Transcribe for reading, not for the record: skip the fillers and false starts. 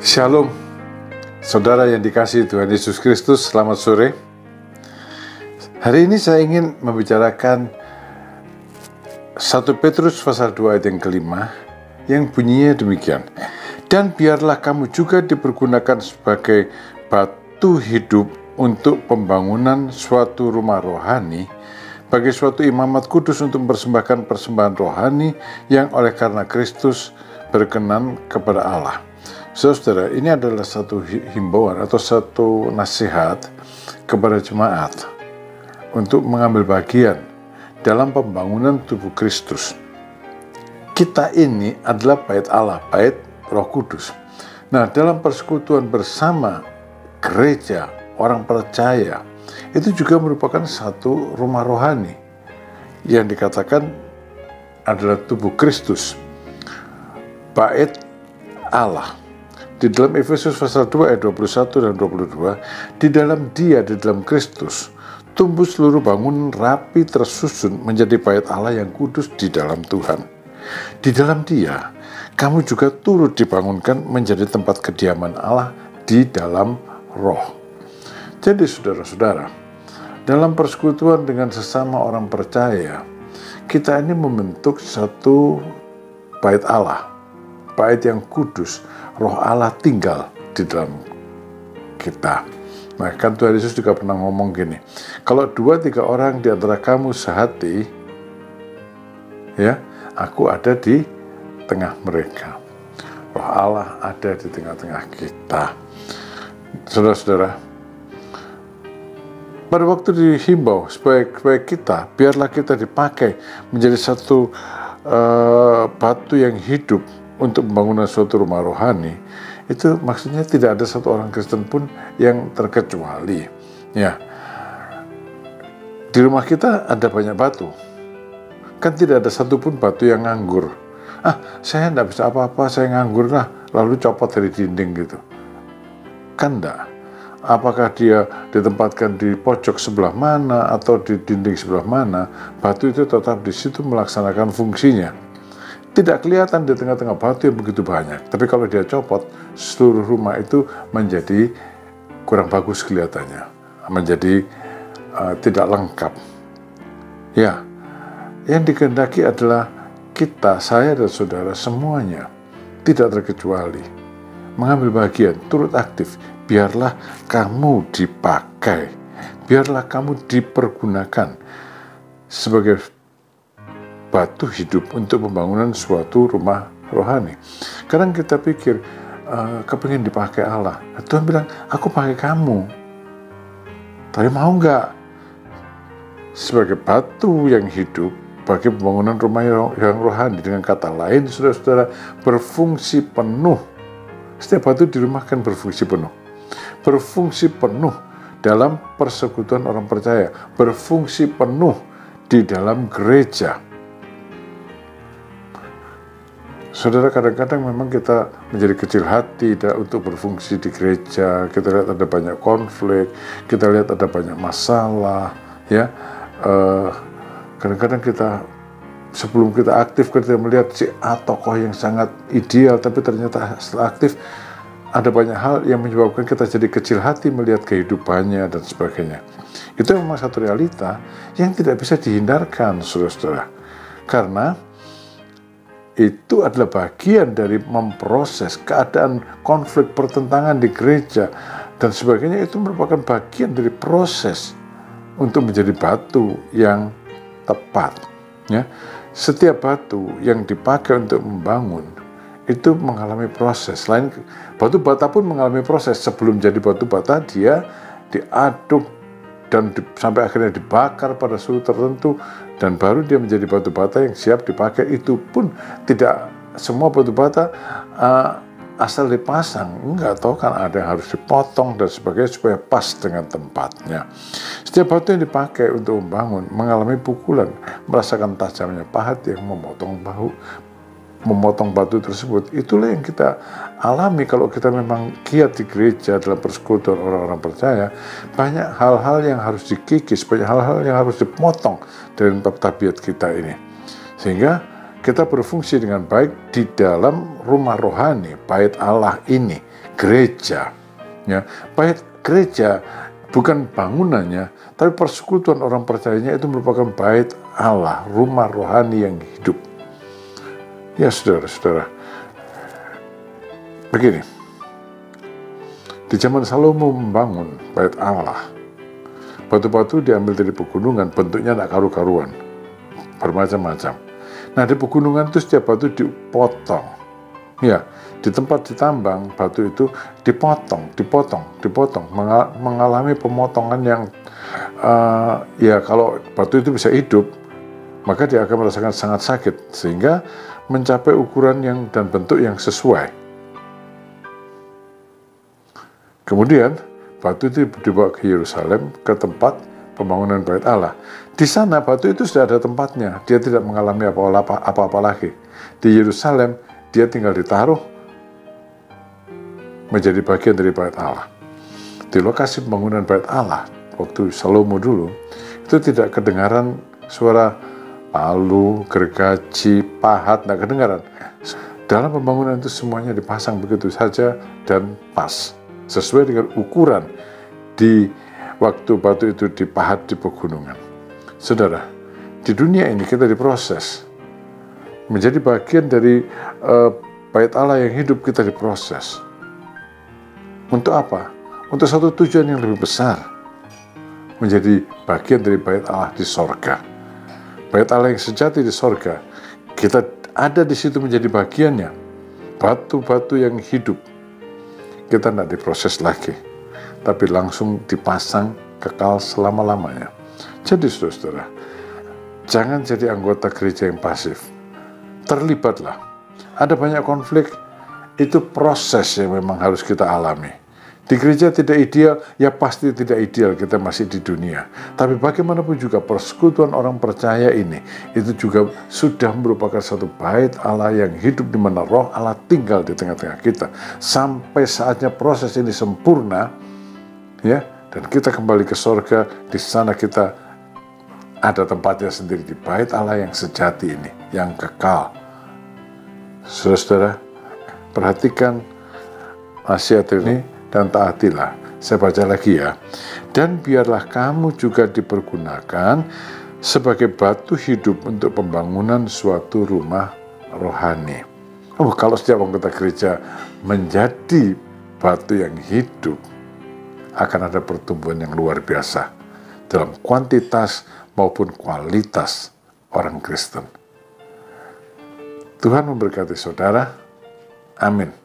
Shalom, saudara yang dikasihi Tuhan Yesus Kristus, selamat sore. Hari ini saya ingin membicarakan 1 Petrus pasal 2 ayat yang kelima, yang bunyinya demikian. Dan biarlah kamu juga dipergunakan sebagai batu hidup untuk pembangunan suatu rumah rohani, bagi suatu imamat kudus untuk mempersembahkan persembahan rohani yang oleh karena Kristus berkenan kepada Allah. Saudara, ini adalah satu himbauan atau satu nasihat kepada jemaat untuk mengambil bagian dalam pembangunan tubuh Kristus. Kita ini adalah bait Allah, bait Roh Kudus. Nah, dalam persekutuan bersama gereja, orang percaya, itu juga merupakan satu rumah rohani yang dikatakan adalah tubuh Kristus, bait Allah. Di dalam Efesus pasal 2 ayat 21 dan 22, di dalam Dia, di dalam Kristus, tumbuh seluruh bangunan rapi tersusun menjadi bait Allah yang kudus di dalam Tuhan. Di dalam Dia, kamu juga turut dibangunkan menjadi tempat kediaman Allah di dalam Roh. Jadi saudara-saudara, dalam persekutuan dengan sesama orang percaya, kita ini membentuk satu bait Allah, bait yang kudus. Roh Allah tinggal di dalam kita. Nah, kan Tuhan Yesus juga pernah ngomong gini, kalau 2-3 orang di antara kamu sehati, ya, aku ada di tengah mereka. Roh Allah ada di tengah-tengah kita. Saudara-saudara, pada waktu dihimbau supaya kita, biarlah kita dipakai menjadi satu batu yang hidup untuk pembangunan suatu rumah rohani, itu maksudnya tidak ada satu orang Kristen pun yang terkecuali. Ya, di rumah kita ada banyak batu, kan tidak ada satupun batu yang nganggur. Saya tidak bisa apa-apa, saya nganggur lah, lalu copot dari dinding gitu. Kan enggak. Apakah dia ditempatkan di pojok sebelah mana atau di dinding sebelah mana, batu itu tetap di situ melaksanakan fungsinya. Tidak kelihatan di tengah-tengah batu yang begitu banyak, tapi kalau dia copot, seluruh rumah itu menjadi kurang bagus kelihatannya, menjadi tidak lengkap. Ya, yang dikehendaki adalah kita, saya dan saudara semuanya, tidak terkecuali, mengambil bagian, turut aktif. Biarlah kamu dipakai, biarlah kamu dipergunakan sebagai batu hidup untuk pembangunan suatu rumah rohani. Kadang kita pikir, kepingin dipakai Allah. Tuhan bilang, aku pakai kamu. Tapi mau nggak? Sebagai batu yang hidup, bagi pembangunan rumah yang rohani. Dengan kata lain, saudara-saudara, berfungsi penuh. Setiap batu di rumah kan berfungsi penuh. Berfungsi penuh dalam persekutuan orang percaya. Berfungsi penuh di dalam gereja. Saudara, kadang-kadang memang kita menjadi kecil hati untuk berfungsi di gereja. Kita lihat ada banyak konflik, kita lihat ada banyak masalah, ya. Kadang-kadang kita, sebelum kita aktif, kita melihat si A tokoh yang sangat ideal, tapi ternyata setelah aktif ada banyak hal yang menyebabkan kita jadi kecil hati melihat kehidupannya dan sebagainya. Itu memang satu realita yang tidak bisa dihindarkan, saudara-saudara, karena itu adalah bagian dari memproses keadaan konflik pertentangan di gereja dan sebagainya. Itu merupakan bagian dari proses untuk menjadi batu yang tepat, ya. Setiap batu yang dipakai untuk membangun itu mengalami proses. Selain batu bata pun mengalami proses. Sebelum jadi batu bata, dia diaduk dan sampai akhirnya dibakar pada suhu tertentu, dan baru dia menjadi batu bata yang siap dipakai. Itu pun tidak semua batu bata asal dipasang, enggak, tahu kan ada yang harus dipotong dan sebagainya supaya pas dengan tempatnya. Setiap batu yang dipakai untuk membangun mengalami pukulan, merasakan tajamnya pahat yang memotong batu tersebut. Itulah yang kita alami kalau kita memang giat di gereja dalam persekutuan orang-orang percaya. Banyak hal-hal yang harus dikikis, banyak hal-hal yang harus dipotong dari tabiat kita ini, sehingga kita berfungsi dengan baik di dalam rumah rohani, bait Allah ini, gereja. Ya, bait gereja bukan bangunannya, tapi persekutuan orang percayanya itu merupakan bait Allah, rumah rohani yang hidup. Ya saudara-saudara, begini, di zaman Salomo membangun bait Allah, batu-batu diambil dari pegunungan, bentuknya tak karu-karuan, bermacam-macam. Nah, di pegunungan itu setiap batu dipotong. Ya, di tempat ditambang, batu itu dipotong, mengalami pemotongan yang ya kalau batu itu bisa hidup, maka dia akan merasakan sangat sakit, sehingga mencapai ukuran yang dan bentuk yang sesuai. Kemudian batu itu dibawa ke Yerusalem, ke tempat pembangunan bait Allah. Di sana batu itu sudah ada tempatnya, dia tidak mengalami apa-apa lagi. Di Yerusalem dia tinggal ditaruh menjadi bagian dari bait Allah. Di lokasi pembangunan bait Allah waktu Salomo dulu, itu tidak kedengaran suara palu, gergaji, pahat, tidak kedengaran. Dalam pembangunan itu semuanya dipasang begitu saja dan pas, sesuai dengan ukuran di waktu batu itu dipahat di pegunungan. Saudara, di dunia ini kita diproses. Menjadi bagian dari bait Allah yang hidup, kita diproses. Untuk apa? Untuk satu tujuan yang lebih besar. Menjadi bagian dari bait Allah di sorga. Bait Allah yang sejati di sorga. Kita ada di situ menjadi bagiannya. Batu-batu yang hidup. Kita tidak diproses lagi, tapi langsung dipasang kekal selama-lamanya. Jadi saudara, jangan jadi anggota gereja yang pasif. Terlibatlah. Ada banyak konflik, itu proses yang memang harus kita alami. Di gereja tidak ideal, ya pasti tidak ideal, kita masih di dunia. Tapi bagaimanapun juga persekutuan orang percaya ini, itu juga sudah merupakan satu bait Allah yang hidup, di mana roh Allah tinggal di tengah-tengah kita. Sampai saatnya proses ini sempurna, ya, dan kita kembali ke sorga. Di sana kita ada tempatnya sendiri di bait Allah yang sejati ini, yang kekal. Saudara, perhatikan nasihat ini dan taatilah. Saya baca lagi ya. Dan biarlah kamu juga dipergunakan sebagai batu hidup untuk pembangunan suatu rumah rohani. Kalau setiap anggota gereja menjadi batu yang hidup, akan ada pertumbuhan yang luar biasa dalam kuantitas maupun kualitas orang Kristen. Tuhan memberkati saudara. Amin.